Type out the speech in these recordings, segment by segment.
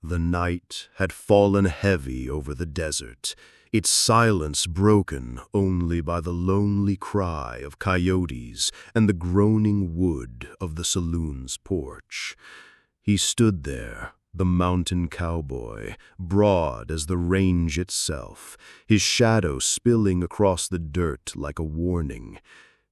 The night had fallen heavy over the desert, its silence broken only by the lonely cry of coyotes and the groaning wood of the saloon's porch. He stood there, the mountain cowboy, broad as the range itself, his shadow spilling across the dirt like a warning.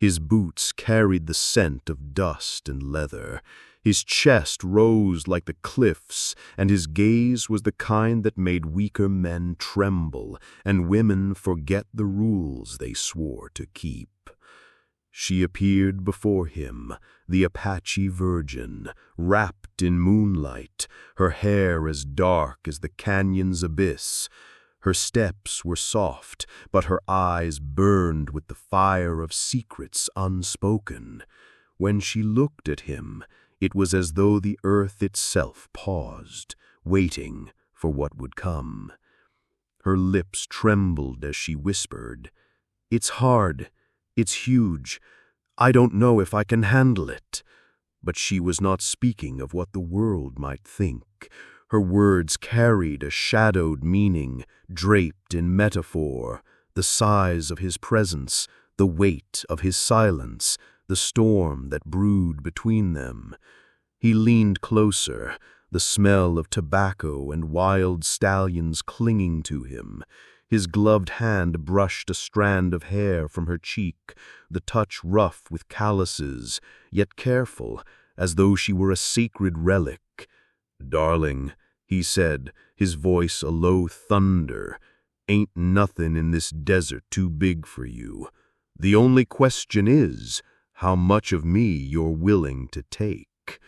His boots carried the scent of dust and leather. His chest rose like the cliffs, and his gaze was the kind that made weaker men tremble and women forget the rules they swore to keep. She appeared before him, the Apache virgin, wrapped in moonlight, her hair as dark as the canyon's abyss. Her steps were soft, but her eyes burned with the fire of secrets unspoken. When she looked at him, it was as though the earth itself paused, waiting for what would come. Her lips trembled as she whispered, "It's hard. It's huge. I don't know if I can handle it." But she was not speaking of what the world might think. Her words carried a shadowed meaning, draped in metaphor, the size of his presence, the weight of his silence, the storm that brewed between them. He leaned closer, the smell of tobacco and wild stallions clinging to him. His gloved hand brushed a strand of hair from her cheek, the touch rough with calluses, yet careful, as though she were a sacred relic. "Darling," he said, his voice a low thunder, "ain't nothing in this desert too big for you. The only question is, how much of me you're willing to take."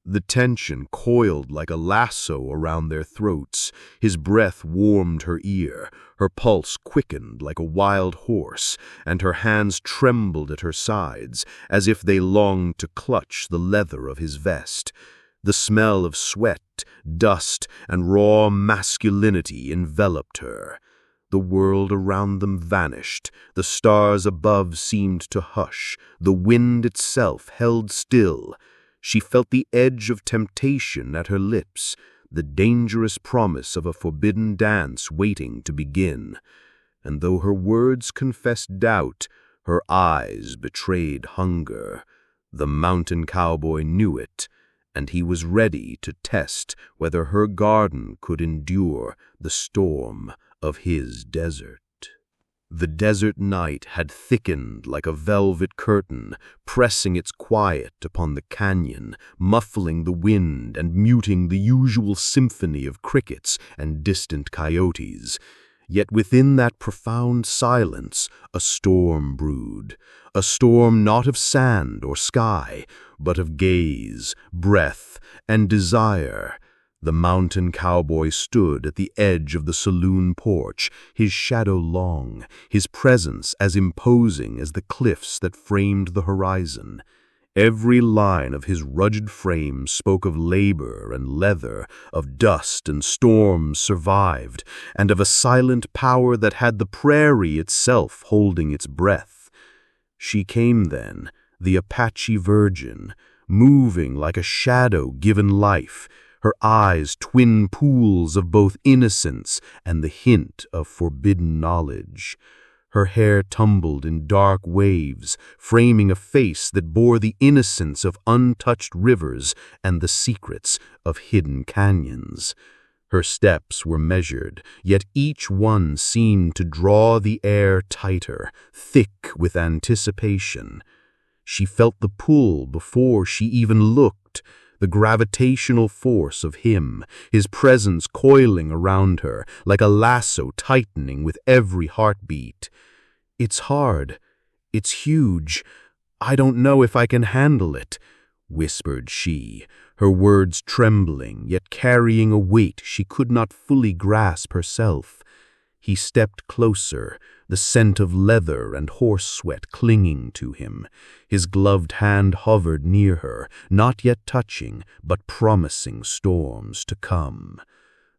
The tension coiled like a lasso around their throats. His breath warmed her ear, her pulse quickened like a wild horse, and her hands trembled at her sides, as if they longed to clutch the leather of his vest. The smell of sweat, dust, and raw masculinity enveloped her. The world around them vanished, the stars above seemed to hush, the wind itself held still. She felt the edge of temptation at her lips, the dangerous promise of a forbidden dance waiting to begin. And though her words confessed doubt, her eyes betrayed hunger. The mountain cowboy knew it, and he was ready to test whether her garden could endure the storm of his desert. The desert night had thickened like a velvet curtain, pressing its quiet upon the canyon, muffling the wind and muting the usual symphony of crickets and distant coyotes. Yet within that profound silence a storm brewed, a storm not of sand or sky, but of gaze, breath, and desire. The mountain cowboy stood at the edge of the saloon porch, his shadow long, his presence as imposing as the cliffs that framed the horizon. Every line of his rugged frame spoke of labor and leather, of dust and storms survived, and of a silent power that had the prairie itself holding its breath. She came then, the Apache virgin, moving like a shadow given life, her eyes twin pools of both innocence and the hint of forbidden knowledge. Her hair tumbled in dark waves, framing a face that bore the innocence of untouched rivers and the secrets of hidden canyons. Her steps were measured, yet each one seemed to draw the air tighter, thick with anticipation. She felt the pull before she even looked, the gravitational force of him, his presence coiling around her like a lasso tightening with every heartbeat. "It's hard. It's huge. I don't know if I can handle it," whispered she, her words trembling, yet carrying a weight she could not fully grasp herself. He stepped closer, the scent of leather and horse sweat clinging to him. His gloved hand hovered near her, not yet touching, but promising storms to come.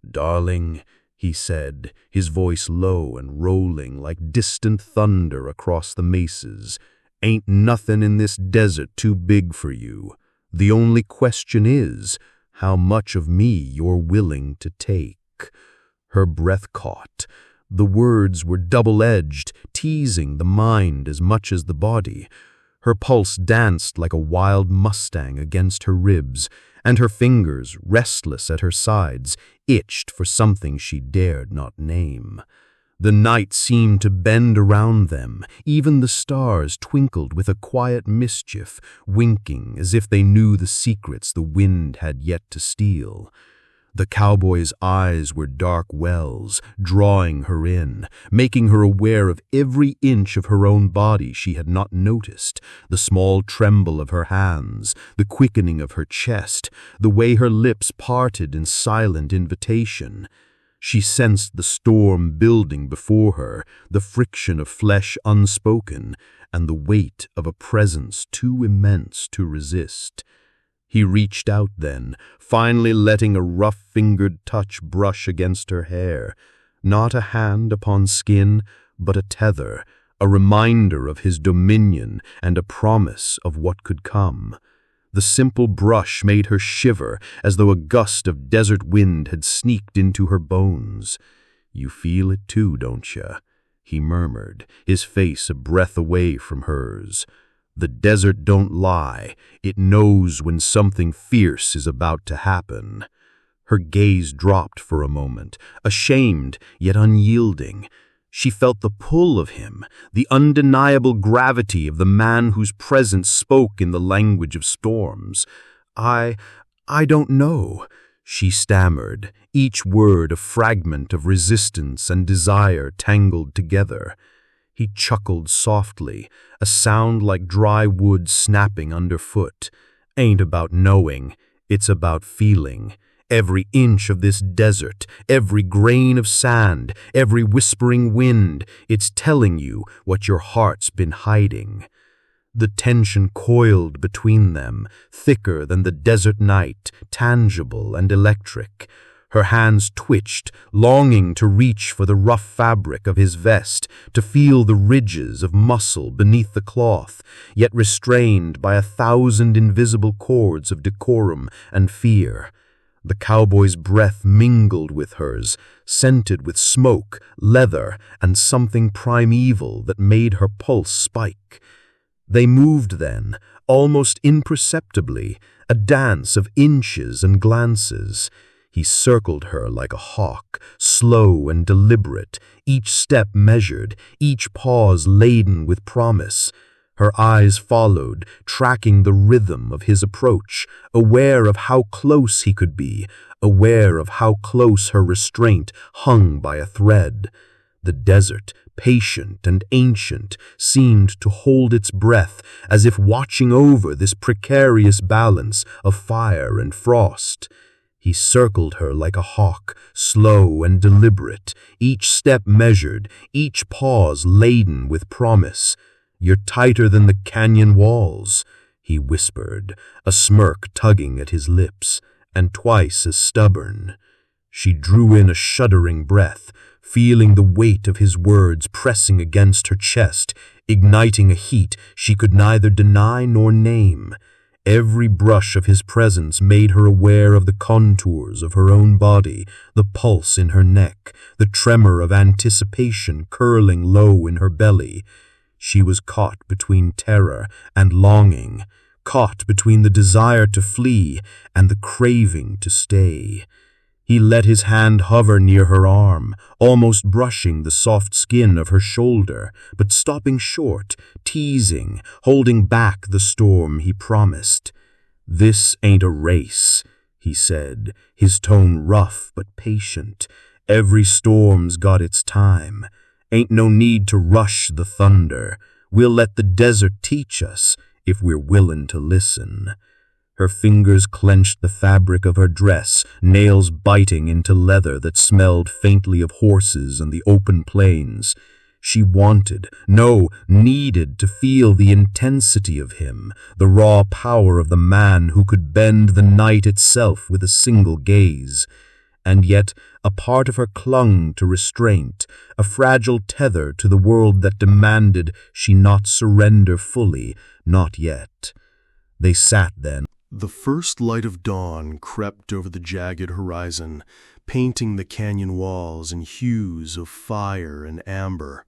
"Darling," he said, his voice low and rolling like distant thunder across the mesas, "ain't nothing in this desert too big for you. The only question is, how much of me you're willing to take." Her breath caught. The words were double-edged, teasing the mind as much as the body. Her pulse danced like a wild mustang against her ribs, and her fingers, restless at her sides, itched for something she dared not name. The night seemed to bend around them. Even the stars twinkled with a quiet mischief, winking as if they knew the secrets the wind had yet to steal. The cowboy's eyes were dark wells, drawing her in, making her aware of every inch of her own body she had not noticed, the small tremble of her hands, the quickening of her chest, the way her lips parted in silent invitation. She sensed the storm building before her, the friction of flesh unspoken, and the weight of a presence too immense to resist. He reached out then, finally letting a rough-fingered touch brush against her hair. Not a hand upon skin, but a tether, a reminder of his dominion and a promise of what could come. The simple brush made her shiver as though a gust of desert wind had sneaked into her bones. "You feel it too, don't ya?" he murmured, his face a breath away from hers. "The desert don't lie. It knows when something fierce is about to happen." Her gaze dropped for a moment, ashamed yet unyielding. She felt the pull of him, the undeniable gravity of the man whose presence spoke in the language of storms. I don't know," she stammered, each word a fragment of resistance and desire tangled together. He chuckled softly, a sound like dry wood snapping underfoot. "Ain't about knowing, it's about feeling. Every inch of this desert, every grain of sand, every whispering wind, it's telling you what your heart's been hiding." The tension coiled between them, thicker than the desert night, tangible and electric. Her hands twitched, longing to reach for the rough fabric of his vest, to feel the ridges of muscle beneath the cloth, yet restrained by 1,000 invisible cords of decorum and fear. The cowboy's breath mingled with hers, scented with smoke, leather, and something primeval that made her pulse spike. They moved then, almost imperceptibly, a dance of inches and glances. He circled her like a hawk, slow and deliberate, each step measured, each pause laden with promise. Her eyes followed, tracking the rhythm of his approach, aware of how close he could be, aware of how close her restraint hung by a thread. The desert, patient and ancient, seemed to hold its breath, as if watching over this precarious balance of fire and frost. He circled her like a hawk, slow and deliberate, each step measured, each pause laden with promise. "You're tighter than the canyon walls," he whispered, a smirk tugging at his lips, "and twice as stubborn." She drew in a shuddering breath, feeling the weight of his words pressing against her chest, igniting a heat she could neither deny nor name. Every brush of his presence made her aware of the contours of her own body, the pulse in her neck, the tremor of anticipation curling low in her belly. She was caught between terror and longing, caught between the desire to flee and the craving to stay. He let his hand hover near her arm, almost brushing the soft skin of her shoulder, but stopping short, teasing, holding back the storm he promised. "This ain't a race," he said, his tone rough but patient. "Every storm's got its time. Ain't no need to rush the thunder. We'll let the desert teach us if we're willin' to listen." Her fingers clenched the fabric of her dress, nails biting into leather that smelled faintly of horses and the open plains. She wanted, no, needed to feel the intensity of him, the raw power of the man who could bend the night itself with a single gaze. And yet a part of her clung to restraint, a fragile tether to the world that demanded she not surrender fully, not yet. They sat then, The first light of dawn crept over the jagged horizon, painting the canyon walls in hues of fire and amber.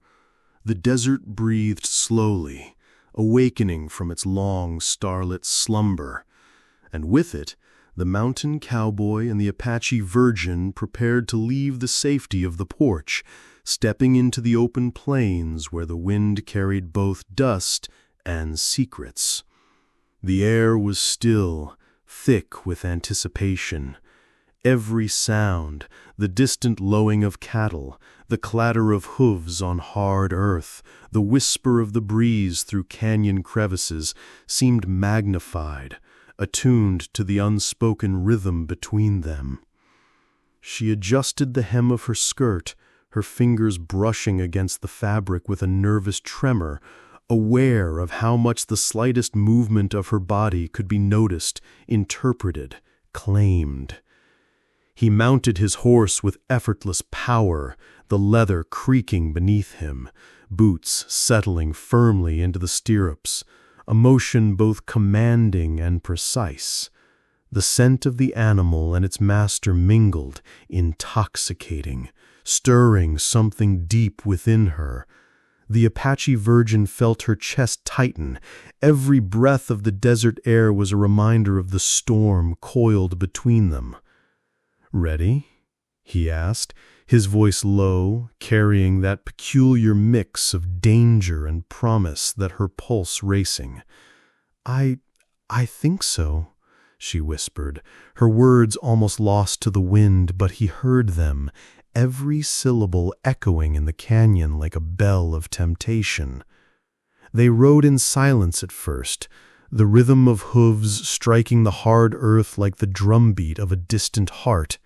The desert breathed slowly, awakening from its long, starlit slumber, and with it, the mountain cowboy and the Apache virgin prepared to leave the safety of the porch, stepping into the open plains where the wind carried both dust and secrets. The air was still, thick with anticipation. Every sound, the distant lowing of cattle, the clatter of hooves on hard earth, the whisper of the breeze through canyon crevices, seemed magnified, attuned to the unspoken rhythm between them. She adjusted the hem of her skirt, her fingers brushing against the fabric with a nervous tremor, aware of how much the slightest movement of her body could be noticed, interpreted, claimed. He mounted his horse with effortless power, the leather creaking beneath him, boots settling firmly into the stirrups, a motion both commanding and precise. The scent of the animal and its master mingled, intoxicating, stirring something deep within her. The Apache virgin felt her chest tighten. Every breath of the desert air was a reminder of the storm coiled between them. "Ready?" he asked, his voice low, carrying that peculiar mix of danger and promise that her pulse racing. I think so," she whispered, her words almost lost to the wind, but he heard them, every syllable echoing in the canyon like a bell of temptation. They rode in silence at first, the rhythm of hooves striking the hard earth like the drumbeat of a distant heart.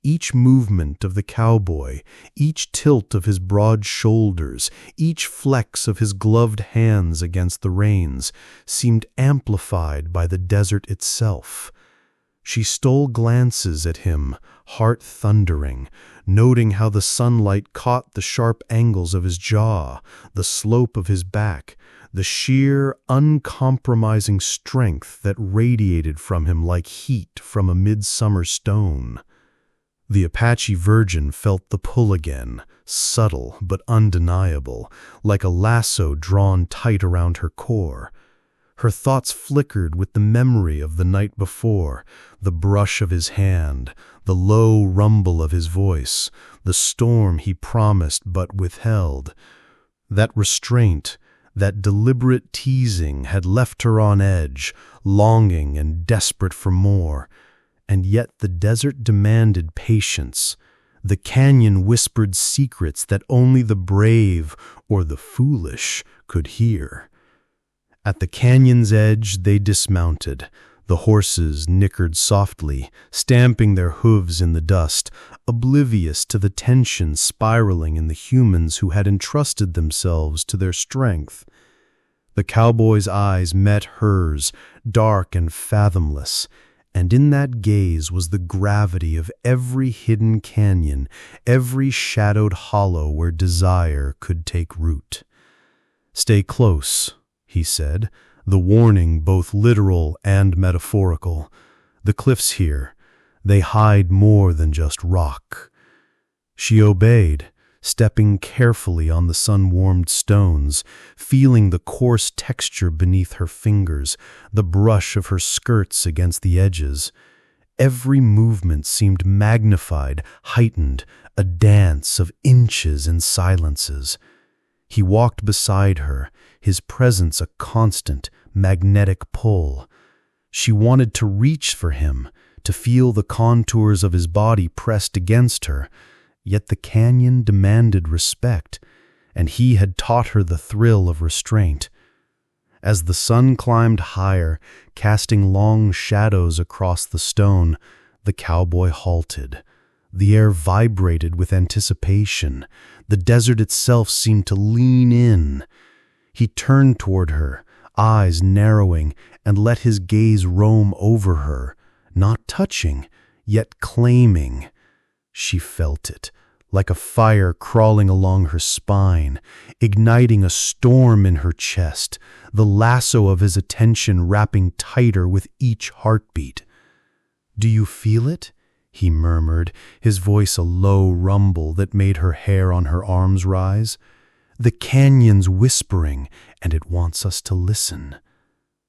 Each movement of the cowboy, each tilt of his broad shoulders, each flex of his gloved hands against the reins, seemed amplified by the desert itself. She stole glances at him, heart thundering, noting how the sunlight caught the sharp angles of his jaw, the slope of his back, the sheer, uncompromising strength that radiated from him like heat from a midsummer stone. The Apache virgin felt the pull again, subtle but undeniable, like a lasso drawn tight around her core. Her thoughts flickered with the memory of the night before, the brush of his hand, the low rumble of his voice, the storm he promised but withheld. That restraint, that deliberate teasing had left her on edge, longing and desperate for more. And yet the desert demanded patience. The canyon whispered secrets that only the brave or the foolish could hear. At the canyon's edge they dismounted. The horses nickered softly, stamping their hooves in the dust, oblivious to the tension spiraling in the humans who had entrusted themselves to their strength. The cowboy's eyes met hers, dark and fathomless, and in that gaze was the gravity of every hidden canyon, every shadowed hollow where desire could take root. "Stay close," he said, the warning both literal and metaphorical. "The cliffs here, they hide more than just rock." She obeyed, stepping carefully on the sun-warmed stones, feeling the coarse texture beneath her fingers, the brush of her skirts against the edges. Every movement seemed magnified, heightened, a dance of inches and silences. He walked beside her, his presence a constant, magnetic pull. She wanted to reach for him, to feel the contours of his body pressed against her, yet the canyon demanded respect, and he had taught her the thrill of restraint. As the sun climbed higher, casting long shadows across the stone, the cowboy halted. The air vibrated with anticipation. The desert itself seemed to lean in. He turned toward her, eyes narrowing, and let his gaze roam over her, not touching, yet claiming. She felt it, like a fire crawling along her spine, igniting a storm in her chest, the lasso of his attention wrapping tighter with each heartbeat. "Do you feel it?" he murmured, his voice a low rumble that made her hair on her arms rise. "The canyon's whispering, and it wants us to listen."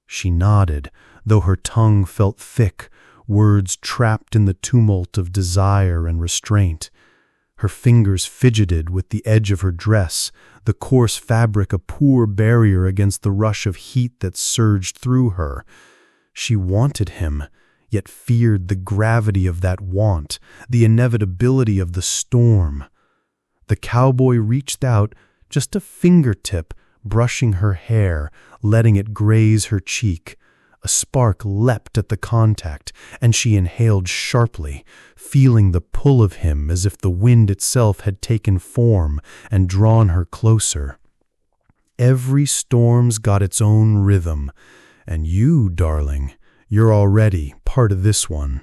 She nodded, though her tongue felt thick, words trapped in the tumult of desire and restraint. Her fingers fidgeted with the edge of her dress, the coarse fabric a poor barrier against the rush of heat that surged through her. She wanted him, yet feared the gravity of that want, the inevitability of the storm. The cowboy reached out, just a fingertip, brushing her hair, letting it graze her cheek. A spark leapt at the contact, and she inhaled sharply, feeling the pull of him as if the wind itself had taken form and drawn her closer. Every storm's got its own rhythm, and you, darling, you're already part of this one.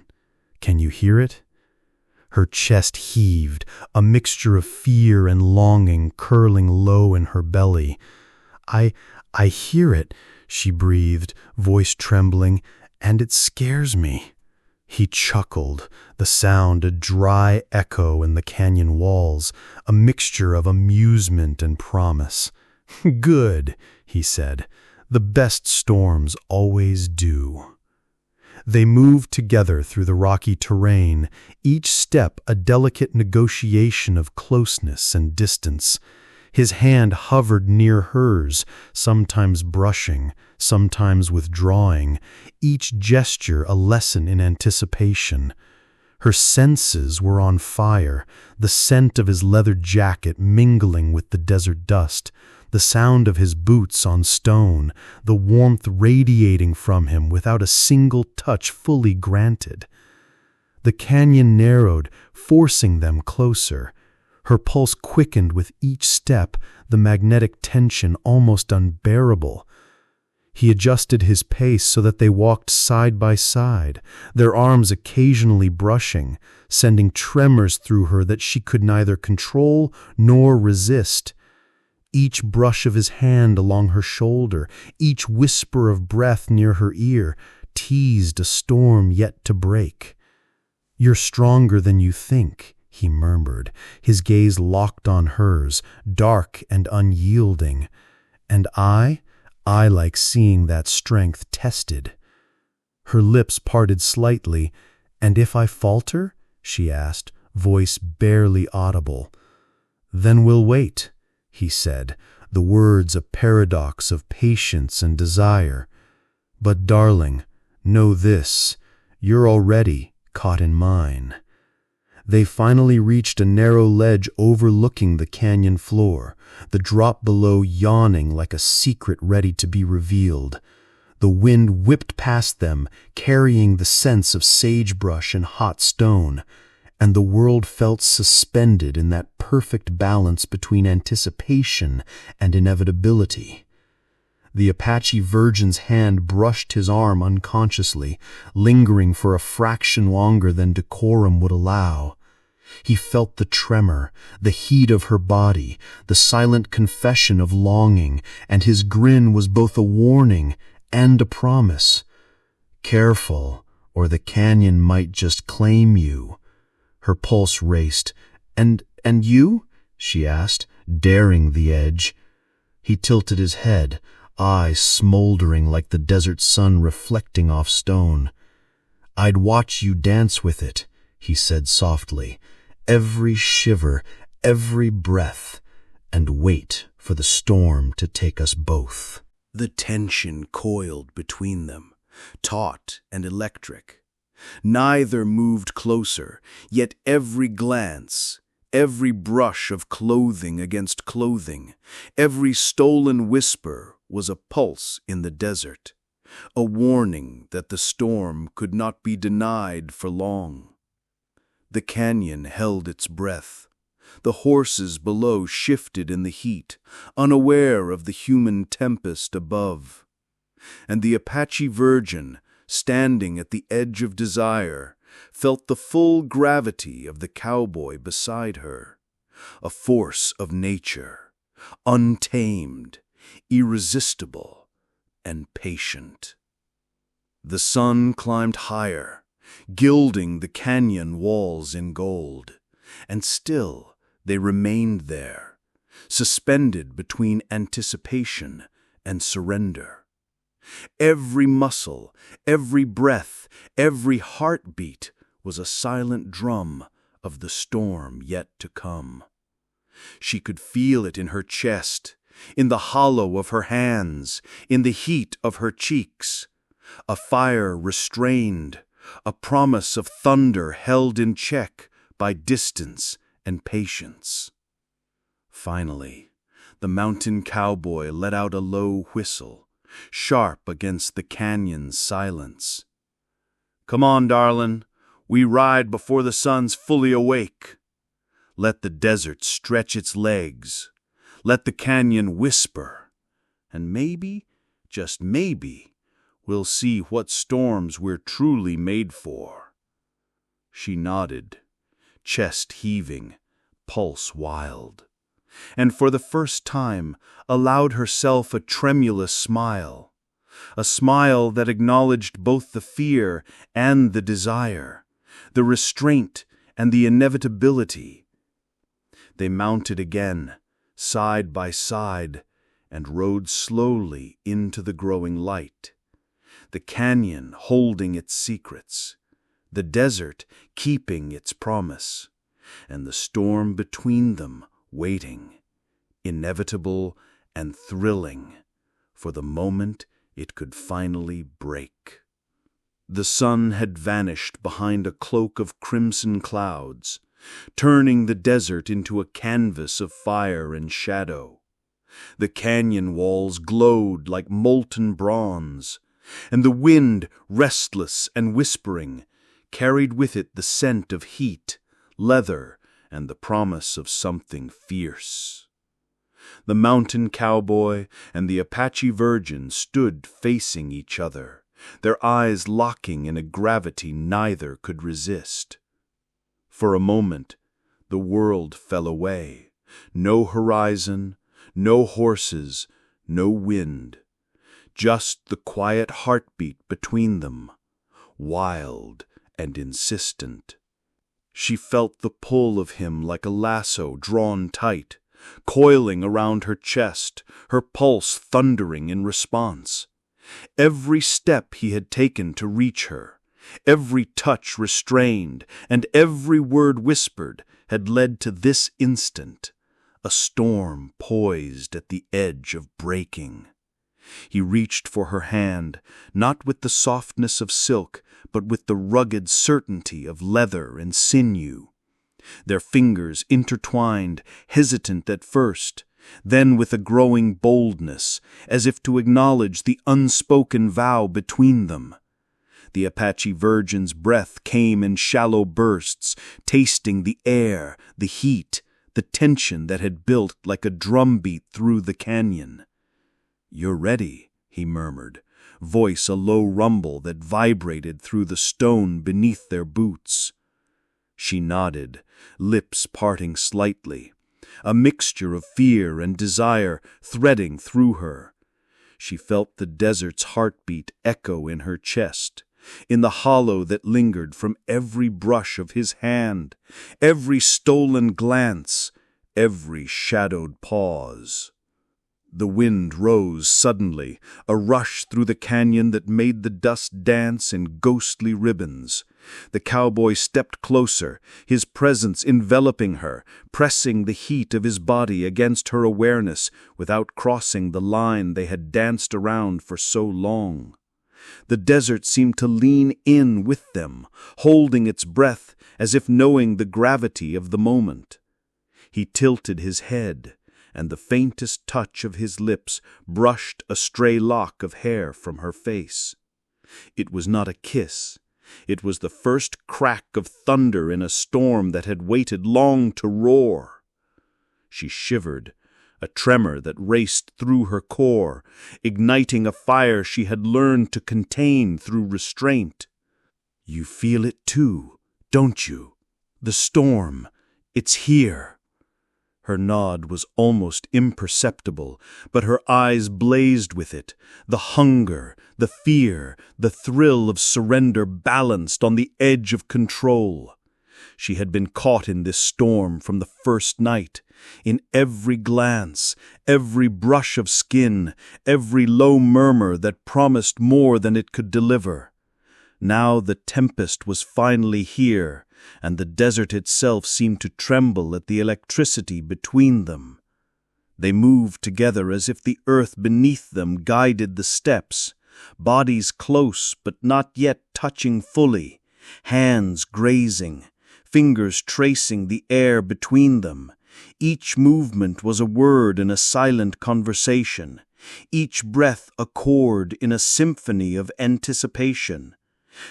Can you hear it? Her chest heaved, a mixture of fear and longing curling low in her belly. I hear it," she breathed, voice trembling, "and it scares me." He chuckled, the sound a dry echo in the canyon walls, a mixture of amusement and promise. "Good," he said. "The best storms always do." They moved together through the rocky terrain, each step a delicate negotiation of closeness and distance. His hand hovered near hers, sometimes brushing, sometimes withdrawing, each gesture a lesson in anticipation. Her senses were on fire, the scent of his leather jacket mingling with the desert dust, the sound of his boots on stone, the warmth radiating from him without a single touch fully granted. The canyon narrowed, forcing them closer. Her pulse quickened with each step, the magnetic tension almost unbearable. He adjusted his pace so that they walked side by side, their arms occasionally brushing, sending tremors through her that she could neither control nor resist. Each brush of his hand along her shoulder, each whisper of breath near her ear, teased a storm yet to break. "You're stronger than you think," he murmured, his gaze locked on hers, dark and unyielding. "And I like seeing that strength tested." Her lips parted slightly. "And if I falter?" she asked, voice barely audible. "Then we'll wait," he said, the words a paradox of patience and desire. "But darling, know this, you're already caught in mine." They finally reached a narrow ledge overlooking the canyon floor, the drop below yawning like a secret ready to be revealed. The wind whipped past them, carrying the scents of sagebrush and hot stone, and the world felt suspended in that perfect balance between anticipation and inevitability. The Apache virgin's hand brushed his arm unconsciously, lingering for a fraction longer than decorum would allow. He felt the tremor, the heat of her body, the silent confession of longing, and his grin was both a warning and a promise. "Careful, or the canyon might just claim you." Her pulse raced. And you?" she asked, daring the edge. He tilted his head, eyes smoldering like the desert sun reflecting off stone. "I'd watch you dance with it," he said softly, "every shiver, every breath, and wait for the storm to take us both." The tension coiled between them, taut and electric. Neither moved closer, yet every glance, every brush of clothing against clothing, every stolen whisper was a pulse in the desert, a warning that the storm could not be denied for long. The canyon held its breath. The horses below shifted in the heat, unaware of the human tempest above. And the Apache virgin, standing at the edge of desire, felt the full gravity of the cowboy beside her. a force of nature, untamed, irresistible, and patient. The sun climbed higher, gilding the canyon walls in gold, and still they remained there, suspended between anticipation and surrender. Every muscle, every breath, every heartbeat was a silent drum of the storm yet to come. She could feel it in her chest, in the hollow of her hands, in the heat of her cheeks. A fire restrained, a promise of thunder held in check by distance and patience. Finally, the mountain cowboy let out a low whistle, sharp against the canyon's silence. "Come on, darlin', we ride before the sun's fully awake. Let the desert stretch its legs, let the canyon whisper, and maybe, just maybe, we'll see what storms we're truly made for." She nodded, chest heaving, pulse wild, and for the first time allowed herself a tremulous smile, a smile that acknowledged both the fear and the desire, the restraint and the inevitability. They mounted again, side by side, and rode slowly into the growing light, the canyon holding its secrets, the desert keeping its promise, and the storm between them waiting, inevitable and thrilling, for the moment it could finally break. The sun had vanished behind a cloak of crimson clouds, turning the desert into a canvas of fire and shadow. The canyon walls glowed like molten bronze, and the wind, restless and whispering, carried with it the scent of heat, leather, and the promise of something fierce. The mountain cowboy and the Apache virgin stood facing each other, their eyes locking in a gravity neither could resist. For a moment, the world fell away. No horizon, no horses, no wind. Just the quiet heartbeat between them, wild and insistent. She felt the pull of him like a lasso drawn tight, coiling around her chest, her pulse thundering in response. Every step he had taken to reach her, every touch restrained, and every word whispered had led to this instant, a storm poised at the edge of breaking. He reached for her hand, not with the softness of silk, but with the rugged certainty of leather and sinew. Their fingers intertwined, hesitant at first, then with a growing boldness, as if to acknowledge the unspoken vow between them. The Apache virgin's breath came in shallow bursts, tasting the air, the heat, the tension that had built like a drumbeat through the canyon. "You're ready," he murmured, voice a low rumble that vibrated through the stone beneath their boots. She nodded, lips parting slightly, a mixture of fear and desire threading through her. She felt the desert's heartbeat echo in her chest, in the hollow that lingered from every brush of his hand, every stolen glance, every shadowed pause. The wind rose suddenly, a rush through the canyon that made the dust dance in ghostly ribbons. The cowboy stepped closer, his presence enveloping her, pressing the heat of his body against her awareness without crossing the line they had danced around for so long. The desert seemed to lean in with them, holding its breath as if knowing the gravity of the moment. He tilted his head, and the faintest touch of his lips brushed a stray lock of hair from her face. It was not a kiss. It was the first crack of thunder in a storm that had waited long to roar. She shivered, a tremor that raced through her core, igniting a fire she had learned to contain through restraint. "You feel it too, don't you? The storm, it's here." Her nod was almost imperceptible, but her eyes blazed with it, the hunger, the fear, the thrill of surrender balanced on the edge of control. She had been caught in this storm from the first night, in every glance, every brush of skin, every low murmur that promised more than it could deliver. Now the tempest was finally here, and the desert itself seemed to tremble at the electricity between them. They moved together as if the earth beneath them guided the steps, bodies close but not yet touching fully, hands grazing, fingers tracing the air between them. Each movement was a word in a silent conversation, each breath a chord in a symphony of anticipation.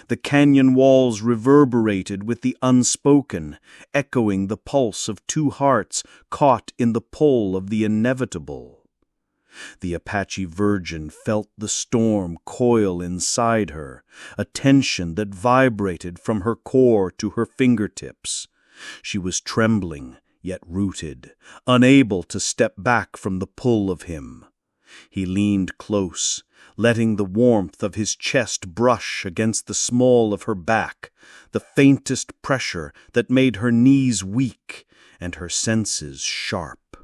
The canyon walls reverberated with the unspoken, echoing the pulse of two hearts caught in the pull of the inevitable. The Apache virgin felt the storm coil inside her, a tension that vibrated from her core to her fingertips. She was trembling, yet rooted, unable to step back from the pull of him. He leaned close, letting the warmth of his chest brush against the small of her back, the faintest pressure that made her knees weak and her senses sharp.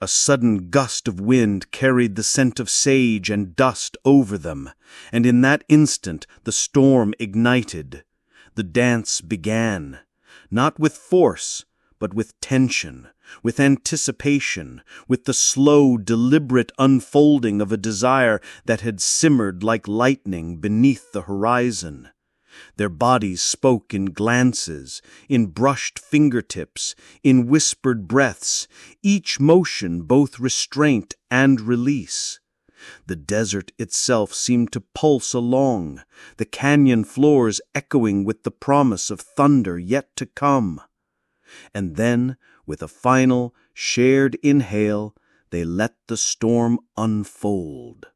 A sudden gust of wind carried the scent of sage and dust over them, and in that instant the storm ignited. The dance began, not with force, but with tension, with anticipation, with the slow, deliberate unfolding of a desire that had simmered like lightning beneath the horizon. Their bodies spoke in glances, in brushed fingertips, in whispered breaths, each motion both restraint and release. The desert itself seemed to pulse along, the canyon floors echoing with the promise of thunder yet to come. And then, with a final, shared inhale, they let the storm unfold,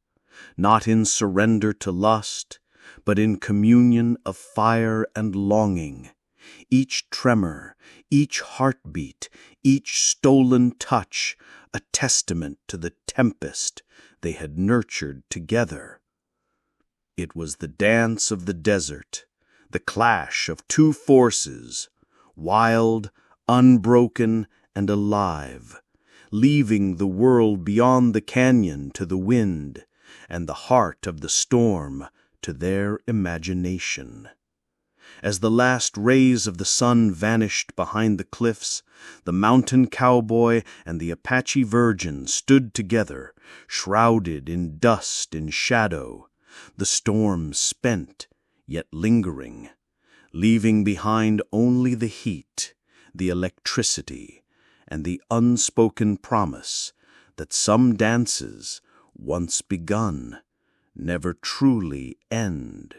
not in surrender to lust, but in communion of fire and longing. Each tremor, each heartbeat, each stolen touch, a testament to the tempest they had nurtured together. It was the dance of the desert, the clash of two forces, wild, unbroken, and alive, leaving the world beyond the canyon to the wind, and the heart of the storm to their imagination. As the last rays of the sun vanished behind the cliffs, the mountain cowboy and the Apache virgin stood together, shrouded in dust and shadow, the storm spent, yet lingering, leaving behind only the heat, the electricity, and the unspoken promise that some dances, once begun, never truly end.